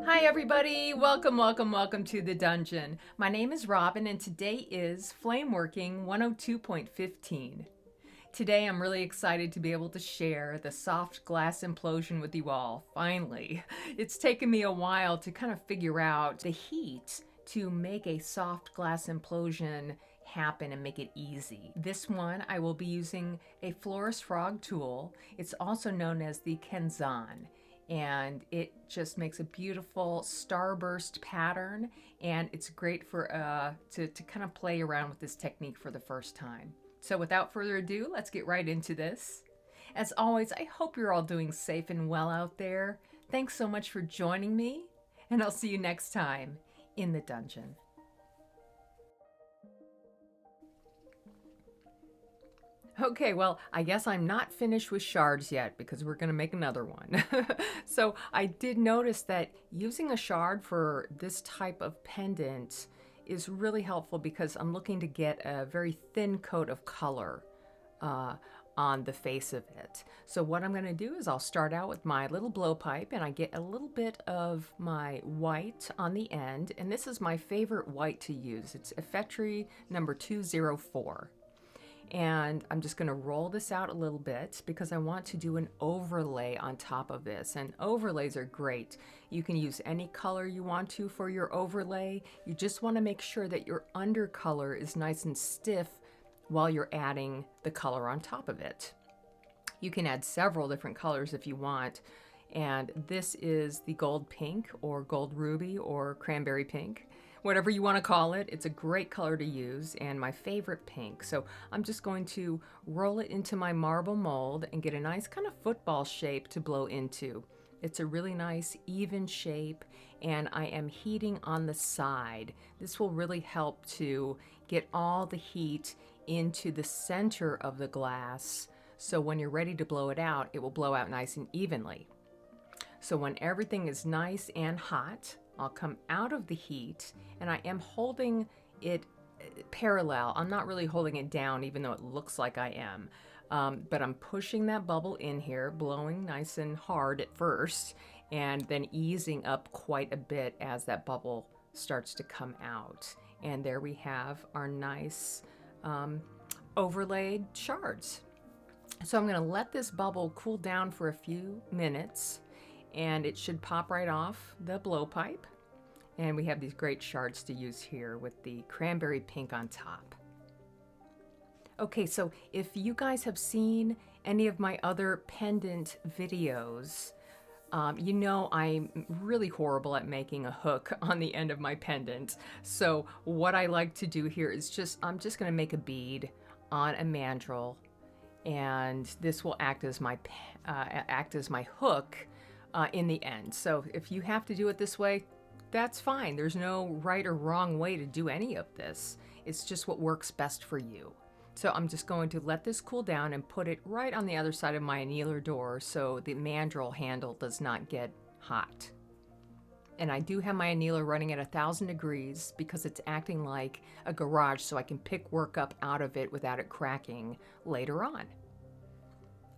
Hi everybody, welcome to the dungeon. My name is Robin and today is Flameworking 102.15. Today I'm really excited to be able to share the soft glass implosion with you all, finally. It's taken me a while to kind of figure out the heat to make a soft glass implosion happen and make it easy. This one I will be using a Florist Frog tool. It's also known as the Kenzan, and it just makes a beautiful starburst pattern, and it's great for to kind of play around with this technique for the first time. So without further ado, let's get right into this. As always, I hope you're all doing safe and well out there. Thanks so much for joining me, and I'll see you next time in the dungeon. Okay, well, I guess I'm not finished with shards yet because we're going to make another one. So I did notice that using a shard for this type of pendant is really helpful because I'm looking to get a very thin coat of color on the face of it. So what I'm going to do is I'll start out with my little blowpipe, and I get a little bit of my white on the end, and this is my favorite white to use. It's Effetri number 204. And I'm just going to roll this out a little bit because I want to do an overlay on top of this, and overlays are great. You can use any color you want to for your overlay. You just want to make sure that your undercolor is nice and stiff while you're adding the color on top of it. You can add several different colors if you want, and this is the gold pink or gold ruby or cranberry pink. Whatever you want to call it, it's a great color to use and my favorite pink. So I'm just going to roll it into my marble mold and get a nice kind of football shape to blow into. It's a really nice even shape, and I am heating on the side. This will really help to get all the heat into the center of the glass, so when you're ready to blow it out, it will blow out nice and evenly. So when everything is nice and hot, I'll come out of the heat, and I am holding it parallel. I'm not really holding it down, even though it looks like I am. But I'm pushing that bubble in here, blowing nice and hard at first, and then easing up quite a bit as that bubble starts to come out. And there we have our nice overlaid shards. So I'm going to let this bubble cool down for a few minutes, and it should pop right off the blowpipe. And we have these great shards to use here with the cranberry pink on top. Okay, so if you guys have seen any of my other pendant videos, you know I'm really horrible at making a hook on the end of my pendant. So what I like to do here is I'm just going to make a bead on a mandrel, and this will act as my hook in the end. So if you have to do it this way, that's fine. There's no right or wrong way to do any of this. It's just what works best for you. So I'm just going to let this cool down and put it right on the other side of my annealer door so the mandrel handle does not get hot. And I do have my annealer running at 1,000 degrees because it's acting like a garage, so I can pick work up out of it without it cracking later on.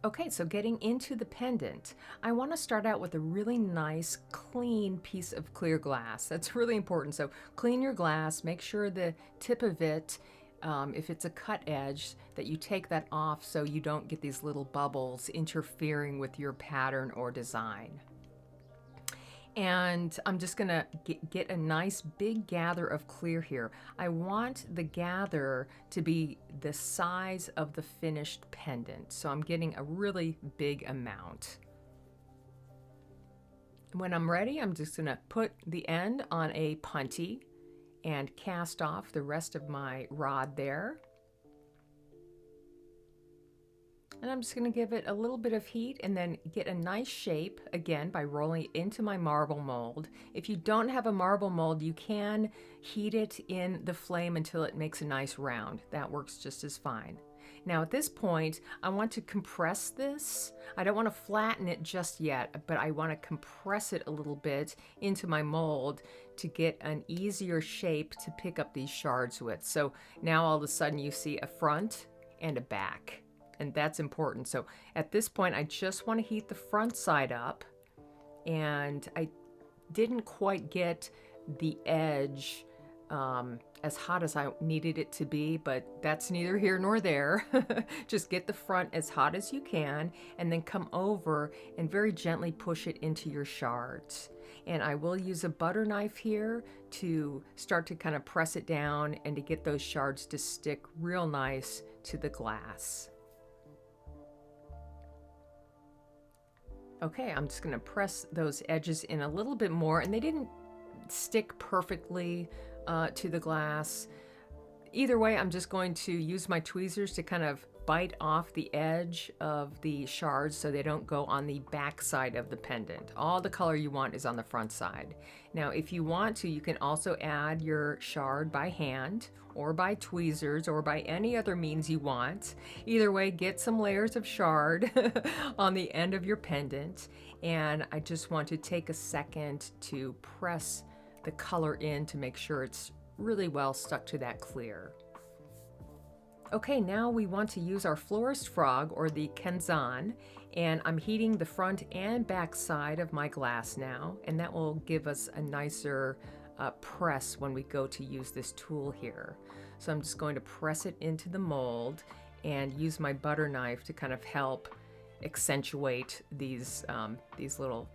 Okay, so getting into the pendant, I want to start out with a really nice, clean piece of clear glass. That's really important. So clean your glass, make sure the tip of it, if it's a cut edge, that you take that off so you don't get these little bubbles interfering with your pattern or design. And I'm just gonna get a nice big gather of clear here. I want the gather to be the size of the finished pendant, so I'm getting a really big amount. When I'm ready, I'm just gonna put the end on a punty and cast off the rest of my rod there. And I'm just going to give it a little bit of heat and then get a nice shape, again, by rolling it into my marble mold. If you don't have a marble mold, you can heat it in the flame until it makes a nice round. That works just as fine. Now at this point, I want to compress this. I don't want to flatten it just yet, but I want to compress it a little bit into my mold to get an easier shape to pick up these shards with. So now all of a sudden you see a front and a back. And that's important. So at this point, I just want to heat the front side up, and I didn't quite get the edge as hot as I needed it to be, but that's neither here nor there. Just get the front as hot as you can and then come over and very gently push it into your shards. And I will use a butter knife here to start to kind of press it down and to get those shards to stick real nice to the glass. Okay, I'm just going to press those edges in a little bit more, and they didn't stick perfectly to the glass. Either way, I'm just going to use my tweezers to kind of bite off the edge of the shards so they don't go on the back side of the pendant. All the color you want is on the front side. Now, if you want to, you can also add your shard by hand or by tweezers or by any other means you want. Either way, get some layers of shard on the end of your pendant. And I just want to take a second to press the color in to make sure it's really well stuck to that clear. Okay, now we want to use our Florist Frog, or the Kenzan, and I'm heating the front and back side of my glass now, and that will give us a nicer press when we go to use this tool here. So I'm just going to press it into the mold and use my butter knife to kind of help accentuate these little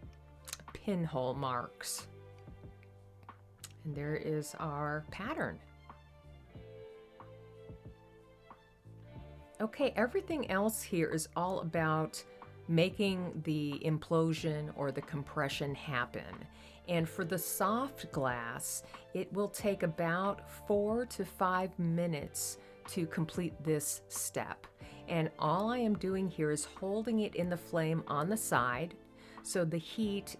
pinhole marks. And there is our pattern. Okay, everything else here is all about making the implosion or the compression happen. And for the soft glass, it will take about 4 to 5 minutes to complete this step. And all I am doing here is holding it in the flame on the side, so the heat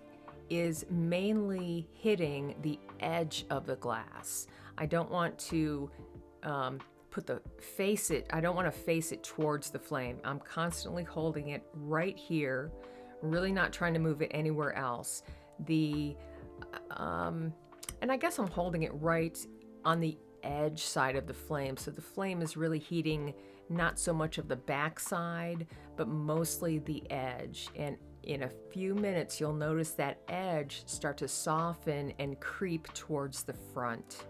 is mainly hitting the edge of the glass. I don't want to I don't want to face it towards the flame. I'm constantly holding it right here, really not trying to move it anywhere else. And I guess I'm holding it right on the edge side of the flame, so the flame is really heating not so much of the back side, but mostly the edge. And in a few minutes, you'll notice that edge start to soften and creep towards the front.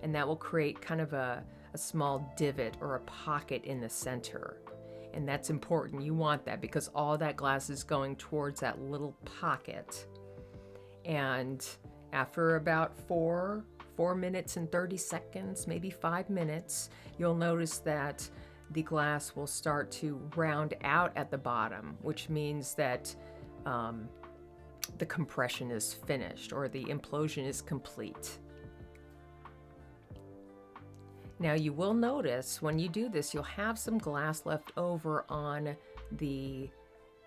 And that will create kind of a small divot or a pocket in the center. And that's important. You want that because all that glass is going towards that little pocket. And after about 4 minutes and 30 seconds, maybe 5 minutes, you'll notice that the glass will start to round out at the bottom, which means that the compression is finished or the implosion is complete. Now you will notice when you do this, you'll have some glass left over on the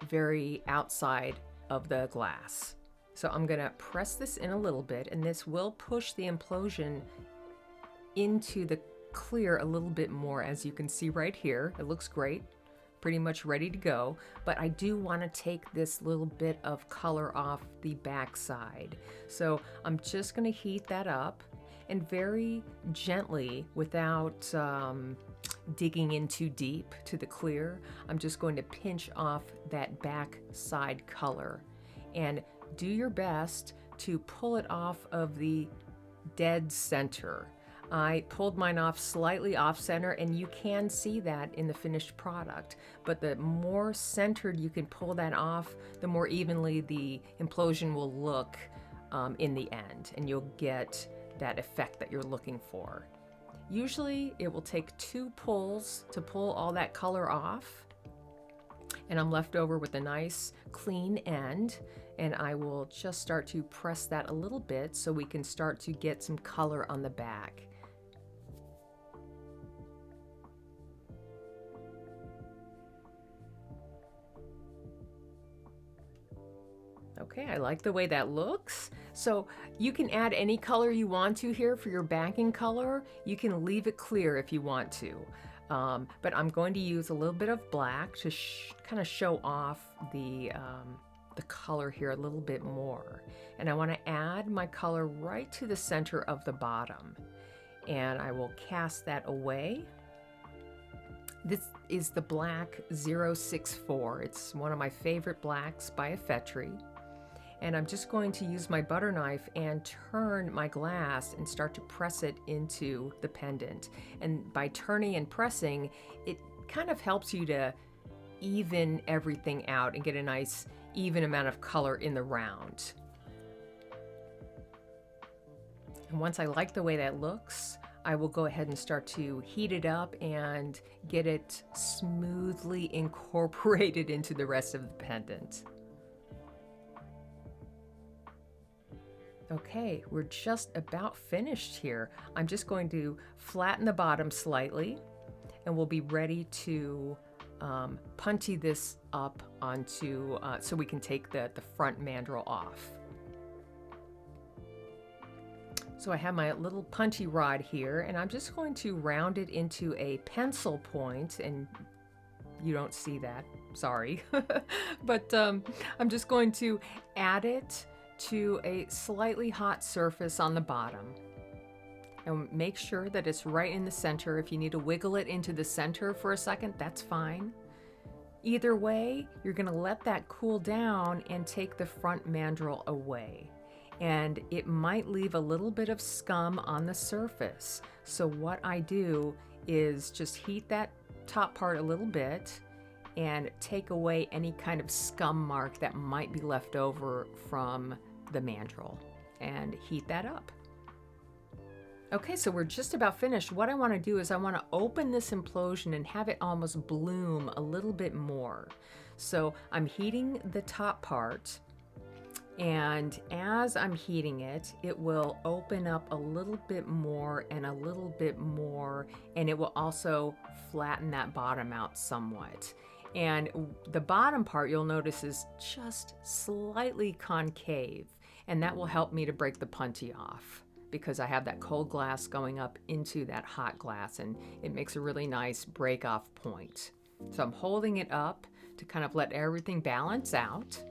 very outside of the glass. So I'm gonna press this in a little bit, and this will push the implosion into the clear a little bit more. As you can see right here, it looks great, pretty much ready to go, but I do want to take this little bit of color off the back side. So I'm just going to heat that up, and very gently, without digging in too deep to the clear, I'm just going to pinch off that back side color, and do your best to pull it off of the dead center. I pulled mine off slightly off center, and you can see that in the finished product. But the more centered you can pull that off, the more evenly the implosion will look in the end, and you'll get that effect that you're looking for. Usually it will take 2 pulls to pull all that color off, and I'm left over with a nice clean end, and I will just start to press that a little bit so we can start to get some color on the back. Okay, I like the way that looks. So you can add any color you want to here for your backing color. You can leave it clear if you want to. But I'm going to use a little bit of black to kind of show off the color here a little bit more. And I want to add my color right to the center of the bottom. And I will cast that away. This is the black 064. It's one of my favorite blacks by a Fetri. And I'm just going to use my butter knife and turn my glass and start to press it into the pendant. And by turning and pressing, it kind of helps you to even everything out and get a nice even amount of color in the round. And once I like the way that looks, I will go ahead and start to heat it up and get it smoothly incorporated into the rest of the pendant. Okay, we're just about finished here. I'm just going to flatten the bottom slightly, and we'll be ready to punchy this up onto, so we can take the front mandrel off. So I have my little punchy rod here, and I'm just going to round it into a pencil point, and you don't see that, sorry. But I'm just going to add it to a slightly hot surface on the bottom. And make sure that it's right in the center. If you need to wiggle it into the center for a second, that's fine. Either way, you're gonna let that cool down and take the front mandrel away. And it might leave a little bit of scum on the surface. So what I do is just heat that top part a little bit and take away any kind of scum mark that might be left over from the mandrel and heat that up. Okay, so we're just about finished. What I want to do is I want to open this implosion and have it almost bloom a little bit more. So I'm heating the top part, and as I'm heating it, it will open up a little bit more and a little bit more, and it will also flatten that bottom out somewhat. And the bottom part, you'll notice, is just slightly concave, and that will help me to break the punchy off, because I have that cold glass going up into that hot glass, and it makes a really nice break off point. So I'm holding it up to kind of let everything balance out.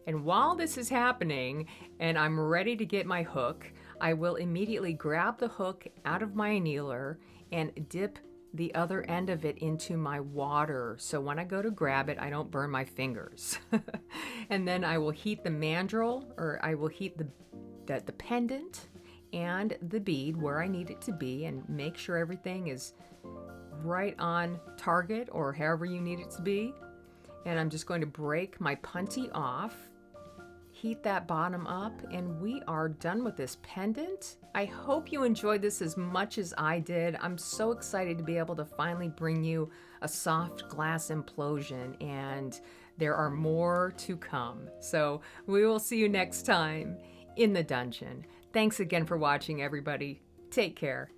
And while this is happening and I'm ready to get my hook, I will immediately grab the hook out of my annealer and dip the other end of it into my water. So when I go to grab it, I don't burn my fingers. And then I will heat the mandrel, or I will heat the pendant and the bead where I need it to be, and make sure everything is right on target or however you need it to be. And I'm just going to break my punchy off, heat that bottom up, and we are done with this pendant. I hope you enjoyed this as much as I did. I'm so excited to be able to finally bring you a soft glass implosion, and there are more to come. So we will see you next time in the dungeon. Thanks again for watching, everybody. Take care.